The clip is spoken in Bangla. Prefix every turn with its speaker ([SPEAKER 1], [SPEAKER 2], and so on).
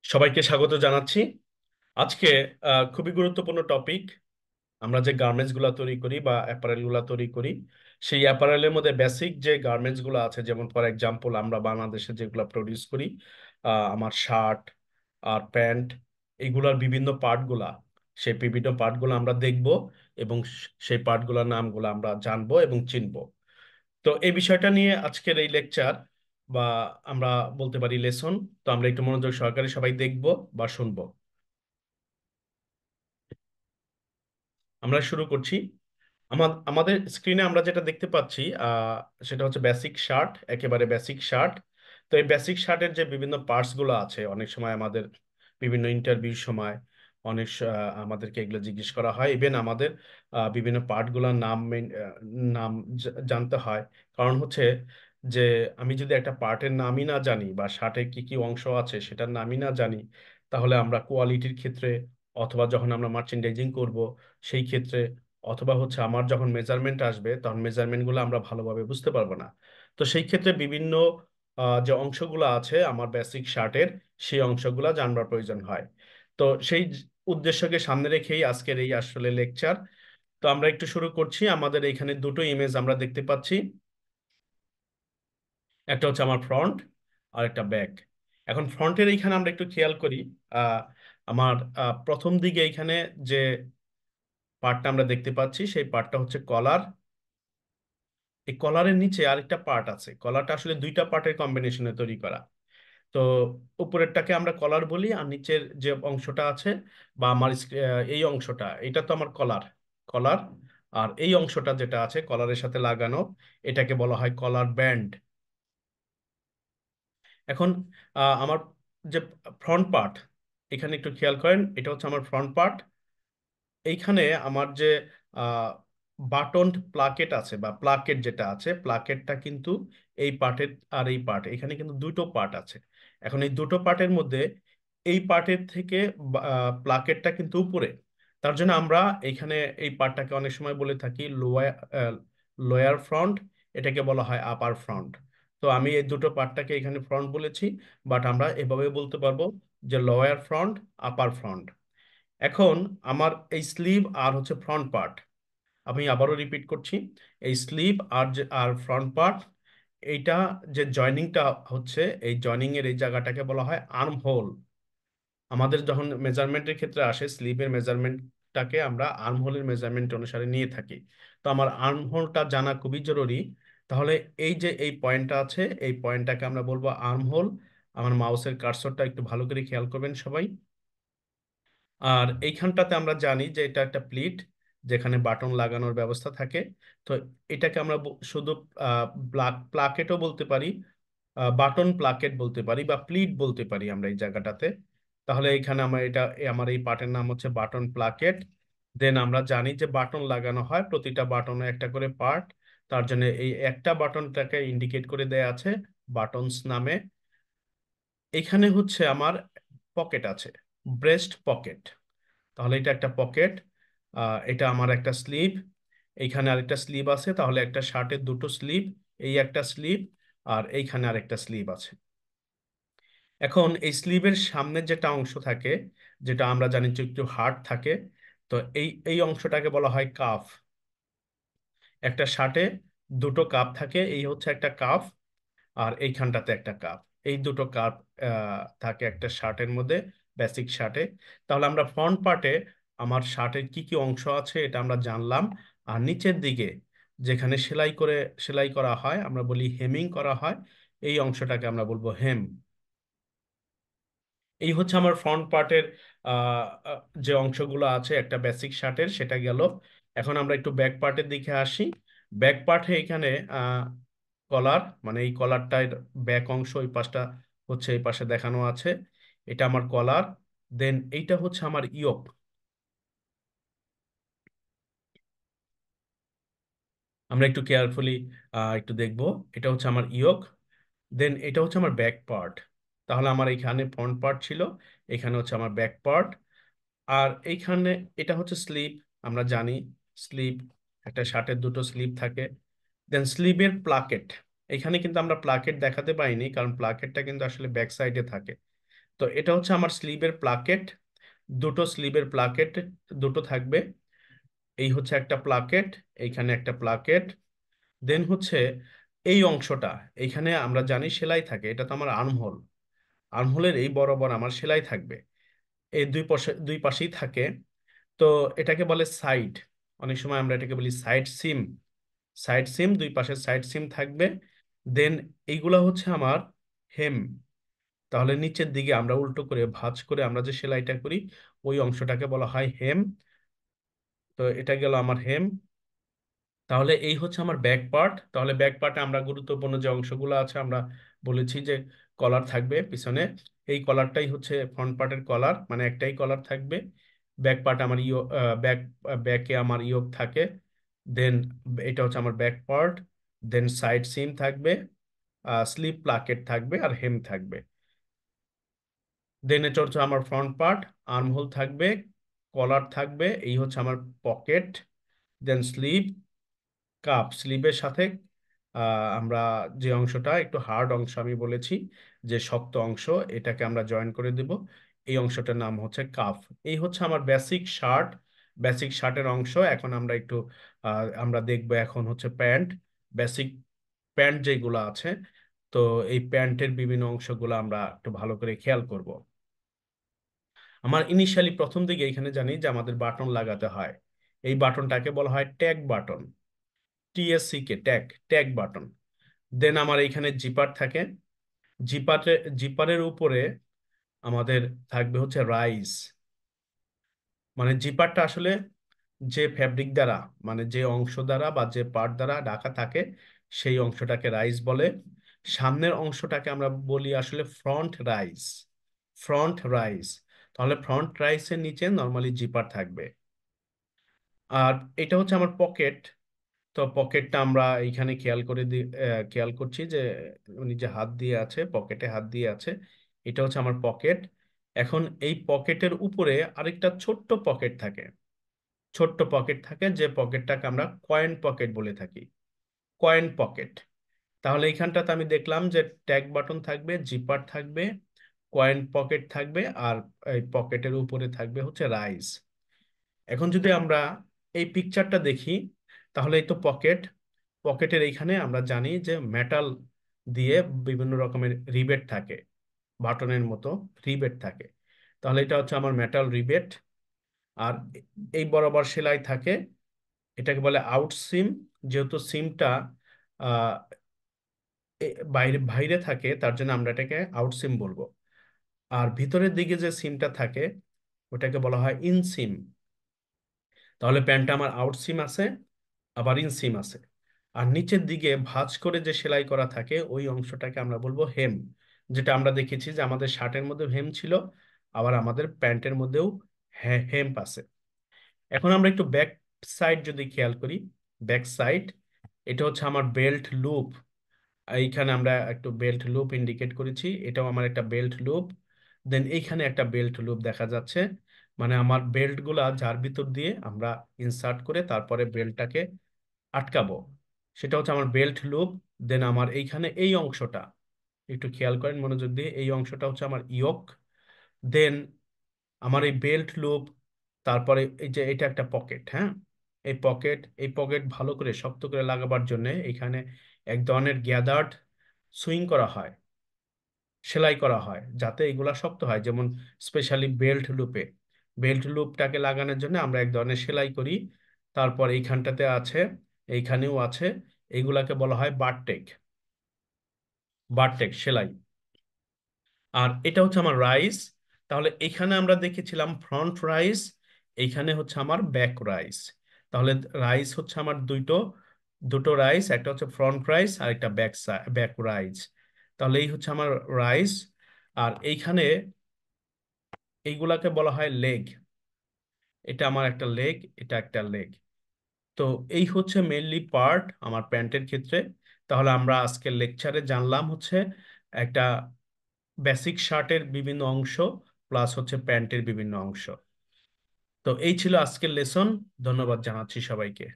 [SPEAKER 1] সবাইকে স্বাগত জানাচ্ছি। আজকে খুবই গুরুত্বপূর্ণ টপিক। আমরা যে গার্মেন্টস গুলা তৈরি করি বা অ্যাপারেল গুলা তৈরি করি, সেই অ্যাপারেলের মধ্যে বেসিক যে গার্মেন্টস গুলো আছে, যেমন ফর এক্সাম্পল আমরা বাংলাদেশে যেগুলো প্রডিউস করি, আমার শার্ট আর প্যান্ট, এগুলার বিভিন্ন পার্ট গুলা, সেই বিভিন্ন পার্ট গুলো আমরা দেখব এবং সেই পার্ট গুলার নামগুলো আমরা জানবো এবং চিনবো। তো এই বিষয়টা নিয়ে আজকের এই লেকচার বা আমরা বলতে পারি লেসন। তো আমরা একটু মনোযোগ সহকারে সবাই দেখবো বা শুনবো। আমরা শুরু করছি। আমাদের স্ক্রিনে আমরা যেটা দেখতে পাচ্ছি সেটা হচ্ছে বেসিক শার্ট, একেবারে বেসিক শার্ট। তো এই বেসিক শার্টের যে বিভিন্ন পার্টস গুলো আছে, অনেক সময় আমাদের বিভিন্ন ইন্টারভিউর সময় আমাদেরকে এগুলো জিজ্ঞেস করা হয়। ইভেন আমাদের বিভিন্ন পার্ট গুলোর নাম জানতে হয়। কারণ হচ্ছে যে আমি যদি একটা পার্টের নামই না জানি বা শার্টের কি কি অংশ আছে সেটার নামই না জানি, তাহলে আমরা কোয়ালিটির ক্ষেত্রে অথবা যখন আমরা মার্চেন্ডাইজিং করব সেই ক্ষেত্রে, অথবা হচ্ছে আমার যখন মেজারমেন্ট আসবে তখন মেজারমেন্ট গুলো আমরা ভালোভাবে বুঝতে পারবো না। তো সেই ক্ষেত্রে বিভিন্ন যে অংশগুলো আছে আমার বেসিক শার্টের, সেই অংশগুলো জানবার প্রয়োজন হয়। তো সেই উদ্দেশ্যকে সামনে রেখেই আজকের এই আসলে লেকচার। তো আমরা একটু শুরু করছি। আমাদের এখানে দুটো ইমেজ আমরা দেখতে পাচ্ছি, একটা হচ্ছে আমার ফ্রন্ট আর একটা ব্যাক। এখন ফ্রন্টের এইখানে আমরা একটু খেয়াল করি। আহ আমার প্রথম দিকে এইখানে যে পার্টটা আমরা দেখতে পাচ্ছি সেই পার্টটা হচ্ছে কলার। এই কলারের নিচে আরেকটা পার্ট আছে, কলারটা আসলে দুইটা পার্টের কম্বিনেশনে তৈরি করা। তো উপরেরটাকে আমরা কলার বলি, আর নিচের যে অংশটা আছে বা আমার এই অংশটা, এটা তো আমার কলার। কলার আর এই অংশটা যেটা আছে কলারের সাথে লাগানো, এটাকে বলা হয় কলার ব্যান্ড। এখন আমার যে ফ্রন্ট পার্ট, এখানে একটু খেয়াল করেন, এটা হচ্ছে আমার ফ্রন্ট পার্ট। এইখানে আমার যে বাটন প্লাকেট আছে বা প্লাকেট যেটা আছে, প্লাকেটটা কিন্তু এই পার্টের আর এই পার্ট, এখানে কিন্তু দুটো পার্ট আছে। এখন এই দুটো পার্টের মধ্যে এই পার্টের থেকে প্লাকেটটা কিন্তু উপরে। তার জন্য আমরা এখানে এই পার্টটাকে অনেক সময় বলে থাকি লোয়ার লোয়ার ফ্রন্ট, এটাকে বলা হয় আপার ফ্রন্ট। তো আমি এই দুটো পার্টটাকে এখানে ফ্রন্ট বলেছি, বাট আমরা এভাবে বলতে পারবো যে লোয়ার ফ্রন্ট, আপার ফ্রন্ট। এখন আমার এই স্লিভ আর হচ্ছে ফ্রন্ট পার্ট, আমি আবারও রিপিট করছি, এই স্লিভ আর ফ্রন্ট পার্ট, এইটা যে জয়নিংটা হচ্ছে, এই জয়নিং এর এই জায়গাটাকে বলা হয় আর্ম হোল। আমাদের যখন মেজারমেন্টের ক্ষেত্রে আসে, স্লিভের মেজারমেন্টটাকে আমরা আর্ম হোলের মেজারমেন্ট অনুসারে নিয়ে থাকি। তো আমার আর্ম হোলটা জানা খুবই জরুরি। তাহলে এই যে এই পয়েন্টটা আছে, এই পয়েন্টটাকে আমরা বলবো আর্ম হোল। আমার মাউসের কার্সরটা একটু ভালো করে খেয়াল করবেন সবাই। আর এইখানটাতে আমরা জানি যে এটা একটা প্লিট, যেখানে বাটন লাগানোর ব্যবস্থা থাকে। তো এটাকে আমরা শুধু প্লাকেটও বলতে পারি, বাটন প্লাকেট বলতে পারি, বা প্লিট বলতে পারি আমরা এই জায়গাটাতে। তাহলে এখানে আমার আমার এই পার্টের নাম হচ্ছে বাটন প্লাকেট। দেন আমরা জানি যে বাটন লাগানো হয়, প্রতিটা বাটনে একটা করে পার্ট। তার জন্য এই একটা বাটনটাকে ইন্ডিকেট করে দেয়া আছে বাটনস নামে। এখানে হচ্ছে আমার পকেট আছে, ব্রেস্ট পকেট। তাহলে এটা একটা পকেট, এটা আমার একটা স্লিভ, এইখানে আরেকটা স্লিভ আছে, তাহলে একটা শার্টের দুটো স্লিভ, এই একটা স্লিভ আর এইখানে আরেকটা স্লিভ আছে। এখন এই স্লিভের সামনে যেটা অংশ থাকে, যেটা আমরা জানি যে একটু হার্ড থাকে, তো এই এই অংশটাকে বলা হয় কাফ। একটা শার্টে দুটো কাপ থাকে, এই হচ্ছে একটা কাফ, আর এইখানটাতে একটা কাপ। এই দুটো কাপ থাকে একটা শার্টের মধ্যে, বেসিক শার্টে। তাহলে আমরা ফ্রন্ট পার্টে আমার শার্টের কি কি অংশ আছে এটা আমরা জানলাম। আর নিচের দিকে যেখানে সেলাই করা হয়, আমরা বলি হেমিং করা হয়, এই অংশটাকে আমরা বলবো হেম। এই হচ্ছে আমার ফ্রন্ট পার্টের যে অংশগুলো আছে একটা বেসিক শার্টের, সেটা গেল। এখন আমরা একটু ব্যাক পার্টের দিকে আসি। ব্যাক পার্টে এখানে কলার, মানে এই কলারটার ব্যাক অংশ এই পাশটা হচ্ছে, এই পাশে দেখানো আছে, এটা আমার কলার। দেন এইটা হচ্ছে আমার ইয়োক, আমরা একটু কেয়ারফুলি একটু দেখব। এটা হচ্ছে আমার ইয়োক। দেন এটা হচ্ছে আমার ব্যাক পার্ট। তাহলে আমার এখানে ফ্রন্ট পার্ট ছিল, এখানে হচ্ছে আমার ব্যাক পার্ট। আর এইখানে এটা হচ্ছে স্লিপ, আমরা জানি স্লিপ, একটা শার্টের দুটো স্লিপ থাকে। দেন স্লিভের প্লাকেট, এখানে কিন্তু আমরা প্লাকেট দেখাতে পাইনি কারণ প্লাকেটটা কিন্তু আসলে ব্যাক সাইডে থাকে। তো এটা হচ্ছে আমার স্লিভের প্লাকেট, দুটো স্লিভের প্লাকেট দুটো থাকবে। এই হচ্ছে একটা প্লাকেট, এইখানে একটা প্লাকেট। দেন হচ্ছে এই অংশটা, এইখানে আমরা জানি সেলাই থাকে, এটা তো আমার আর্মহোল, আর্মহোলের এই বরাবর আমার সেলাই থাকবে, এই দুই পাশেই থাকে। তো এটাকে বলে সাইড, অনেক সময় আমরা এটাকে বলি সাইড সিম। সাইড সিম, দুই পাশে সাইড সিম থাকবে। দেন এইগুলা হচ্ছে আমার হেম। তাহলে নিচের দিকে আমরা উল্টো করে ভাঁজ করে আমরা যে সেলাইটা করি, ওই অংশটাকে বলা হয় হেম। তো এটা গেল আমার হেম। তাহলে এই হচ্ছে আমার ব্যাক পার্ট। তাহলে ব্যাক পার্টে আমরা গুরুত্বপূর্ণ যে অংশগুলো আছে আমরা বলেছি যে কলার থাকবে পিছনে, এই কলারটাই হচ্ছে ফ্রন্ট পার্টের কলার, মানে একটাই কলার থাকবে। ব্যাক পার্ট আমার ব্যাক ব্যাকে আমার ইয়োক থাকে। দেন এটা হচ্ছে আমার ব্যাক পার্ট। দেন সাইড সিম থাকবে, স্লিপ প্লাকেট থাকবে, আর হেম থাকবে। দেন এটা হচ্ছে আমার ফ্রন্ট পার্ট, আর্মহোল থাকবে, কলার থাকবে, এই হচ্ছে আমার পকেট। দেন স্লিভ, কাপ, স্লিভের সাথে আমরা যে অংশটা একটু হার্ড অংশ আমি বলেছি, যে শক্ত অংশ, এটাকে আমরা জয়েন করে দেব, এই অংশটার নাম হচ্ছে কাফ। এই হচ্ছে আমার বেসিক শার্ট, বেসিক শার্টের অংশ। এখন আমরা একটু আমরা দেখবো এখন হচ্ছে প্যান্ট, বেসিক প্যান্ট যেগুলো আছে। তো এই প্যান্টের বিভিন্ন অংশগুলো আমরা একটু ভালো করে খেয়াল করব। আমার ইনিশিয়ালি প্রথম দিকে এখানে জানি যে আমাদের বাটন লাগাতে হয়, এই বাটনটাকে বলা হয় ট্যাগ বাটন, টিএসসি কে ট্যাগ, ট্যাগ বাটন। দেন আমার এইখানে জিপার থাকে, জিপারে জিপারের উপরে আমাদের থাকবে হচ্ছে রাইস। মানে জিপারটা আসলে যে ফ্যাব্রিক দ্বারা, মানে যে অংশ দ্বারা বা যে পার্ট দ্বারা ঢাকা থাকে, সেই অংশটাকে রাইস বলে। সামনের অংশটাকে আমরা বলি আসলে ফ্রন্ট রাইস, ফ্রন্ট রাইস। তাহলে ফ্রন্ট রাইসের নিচে নর্মালি জিপার থাকবে। আর এটা হচ্ছে আমার পকেট। তো পকেটটা আমরা এইখানে খেয়াল করছি যে উনি যে হাত দিয়ে আছে, পকেটে হাত দিয়ে আছে, এটা হচ্ছে আমার পকেট। এখন এই পকেটের উপরে আরেকটা ছোট্ট পকেট থাকে, ছোট্ট পকেট থাকে, যে পকেটটাকে আমরা কয়েন পকেট বলে থাকি, কয়েন পকেট। তাহলে এইখানটাতে আমি দেখলাম যে ট্যাগ বাটন থাকবে, জিপার থাকবে, কয়েন পকেট থাকবে, আর এই পকেটের উপরে থাকবে হচ্ছে রাইস। এখন যদি আমরা এই পিকচারটা দেখি, তাহলে এই তো পকেট, পকেটের এইখানে আমরা জানি যে মেটাল দিয়ে বিভিন্ন রকমের রিবেট থাকে, বাটনের মতো রিবেট থাকে। তাহলে এটা হচ্ছে আমার মেটাল রিবেট। আর এই বরাবর সেলাই থাকে, এটাকে বলে আউট সিম। যেহেতু সিমটা আহ বাইরে বাইরে থাকে, তার জন্য আমরা এটাকে আউট সিম বলবো। আর ভিতরের দিকে যে সিমটা থাকে, ওটাকে বলা হয় ইন সিম। তাহলে প্যান্টটা আমার আউট সিম আছে, আবার ইনসিম আছে। আর নিচের দিকে ভাঁজ করে যে সেলাই করা থাকে, ওই অংশটাকে আমরা বলবো হেম। যেটা আমরা দেখেছি যে আমাদের শার্টের মধ্যে হেম ছিল, আবার আমাদের প্যান্টের মধ্যেও হেম আছে। এখন আমরা একটু ব্যাক সাইড যদি খেয়াল করি, ব্যাক সাইড, এটা হচ্ছে আমার বেল্ট লুপ। এইখানে আমরা একটু বেল্ট লুপ ইন্ডিকেট করেছি, এটাও আমার একটা বেল্ট লুপ। দেন এইখানে একটা বেল্ট লুপ দেখা যাচ্ছে, মানে আমার বেল্ট গুলা যার ভিতর দিয়ে আমরা ইনসার্ট করে তারপরে বেল্টটাকে আটকাবো, সেটা হচ্ছে আমার বেল্ট লুপ। দেন আমার এইখানে এই অংশটা একটু খেয়াল করেন মনোযোগ দিয়ে, এই অংশটা হচ্ছে আমার ইয়োক। দেন আমার এই বেল্ট লুপ, তারপরে এই যে এটা একটা পকেট, হ্যাঁ, এই পকেট, এই পকেট ভালো করে শক্ত করে লাগাবার জন্য এখানে এক ধরনের গ্যাদার্ড সুইং করা হয়, সেলাই করা হয় যাতে এগুলা শক্ত হয়। যেমন স্পেশালি বেল্ট লুপে, বেল্ট লুপটাকে লাগানোর জন্য আমরা এক ধরনের সেলাই করি। তারপর এইখানটাতে আছে, এইখানেও আছে, এইগুলাকে বলা হয় বারটেক, বারটেক সেলাই। আর এটা হচ্ছে আমার রাইস। তাহলে এখানে আমরা দেখেছিলাম ফ্রন্ট রাইস, এইখানে হচ্ছে আমার ব্যাক রাইস। তাহলে রাইস হচ্ছে আমার দুটো রাইস, একটা হচ্ছে ফ্রন্ট রাইস আর একটা ব্যাক রাইস। তাহলে এই হচ্ছে আমার রাইস। আর এইখানে এইগুলাকে বলা হয় লেগ, এটা আমার একটা লেগ, এটা একটা লেগ। তো এই হচ্ছে মেইনলি পার্ট আমার প্যান্টের ক্ষেত্রে। তাহলে আমরা আজকের লেকচারে জানলাম হচ্ছে একটা বেসিক শার্টের বিভিন্ন অংশ, প্লাস হচ্ছে প্যান্টের বিভিন্ন অংশ। তো এই ছিল আজকের লেসন। ধন্যবাদ জানাচ্ছি সবাইকে।